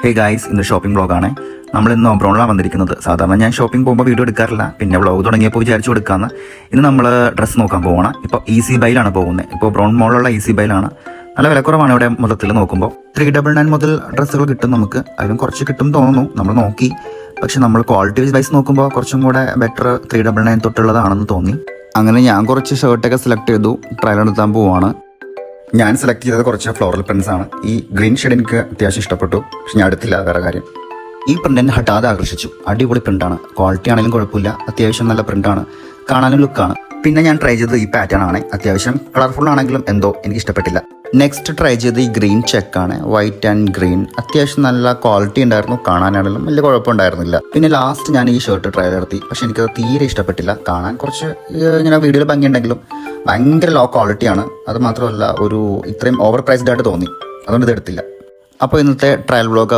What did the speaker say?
Hey guys, ഇന്ന് shopping വ്ളോഗാണ്. നമ്മളിന്ന് ഒബ്രോണിലാണ് വന്നിരിക്കുന്നത്. സാധാരണ ഞാൻ ഷോപ്പിംഗ് പോകുമ്പോൾ വീഡിയോ എടുക്കാറില്ല, പിന്നെ വ്ളോഗ് തുടങ്ങിയപ്പോൾ വിചാരിച്ചു കൊടുക്കാമെന്ന്. ഇന്ന് നമ്മൾ ഡ്രസ്സ് നോക്കാൻ പോകണം. ഇപ്പോൾ ഈസി ബൈയിലാണ് പോകുന്നത്. ഇപ്പോൾ ബ്രൗൺ മോളിലുള്ള ഈസി ബൈയിലാണ്. നല്ല വിലക്കുറവാണ് ഇവിടെ മൊത്തത്തിൽ നോക്കുമ്പോൾ. 399 മുതൽ ഡ്രസ്സുകൾ കിട്ടും നമുക്ക്. അതിലും കുറച്ച് കിട്ടും തോന്നുന്നു, നമ്മൾ നോക്കി. പക്ഷെ നമ്മൾ ക്വാളിറ്റി വൈസ് നോക്കുമ്പോൾ കുറച്ചും കൂടെ ബെറ്റർ 399 തൊട്ടുള്ളതാണെന്ന് തോന്നി. അങ്ങനെ ഞാൻ കുറച്ച് ഷർട്ടൊക്കെ സെലക്ട് ചെയ്തു, ട്രയൽ എടുത്താൻ പോവാണ്. ഞാൻ സെലക്ട് ചെയ്തത് കുറച്ച് ഫ്ലോറൽ പ്രിൻസ് ആണ്. ഈ ഗ്രീൻ ഷെയ്ഡ് എനിക്ക് അത്യാവശ്യം ഇഷ്ടപ്പെട്ടു, പക്ഷെ ഞാൻ എടുത്തില്ല. വേറെ കാര്യം, ഈ പ്രിന്റ് എന്നെ ഹഠാതെ ആകർഷിച്ചു. അടിപൊളി പ്രിന്റാണ്, ക്വാളിറ്റി ആണെങ്കിലും കുഴപ്പമില്ല, അത്യാവശ്യം നല്ല പ്രിന്റാണ്, കാണാനും ലുക്കാണ്. പിന്നെ ഞാൻ ട്രൈ ചെയ്തത് ഈ പാറ്റേൺ ആണ്. അത്യാവശ്യം കളർഫുൾ ആണെങ്കിലും എന്തോ എനിക്ക് ഇഷ്ടപ്പെട്ടില്ല. നെക്സ്റ്റ് ട്രൈ ചെയ്ത് ഈ ഗ്രീൻ ചെക്കാണ്, വൈറ്റ് ആൻഡ് ഗ്രീൻ. അത്യാവശ്യം നല്ല ക്വാളിറ്റി ഉണ്ടായിരുന്നു, കാണാനാണെങ്കിലും വലിയ കുഴപ്പമുണ്ടായിരുന്നില്ല. പിന്നെ ലാസ്റ്റ് ഞാൻ ഈ ഷർട്ട് ട്രൈ നടത്തി, പക്ഷെ എനിക്കത് തീരെ ഇഷ്ടപ്പെട്ടില്ല. കാണാൻ കുറച്ച് ഇങ്ങനെ വീഡിയോയിൽ ഭംഗിയുണ്ടെങ്കിലും ഭയങ്കര ലോ ക്വാളിറ്റിയാണ്. അത് മാത്രമല്ല, ഇത്രയും ഓവർ പ്രൈസ്ഡ് ആയിട്ട് തോന്നി. അതുകൊണ്ട് ഇത് എടുത്തില്ല. അപ്പോൾ ഇന്നത്തെ ട്രയൽ വ്ളോഗ്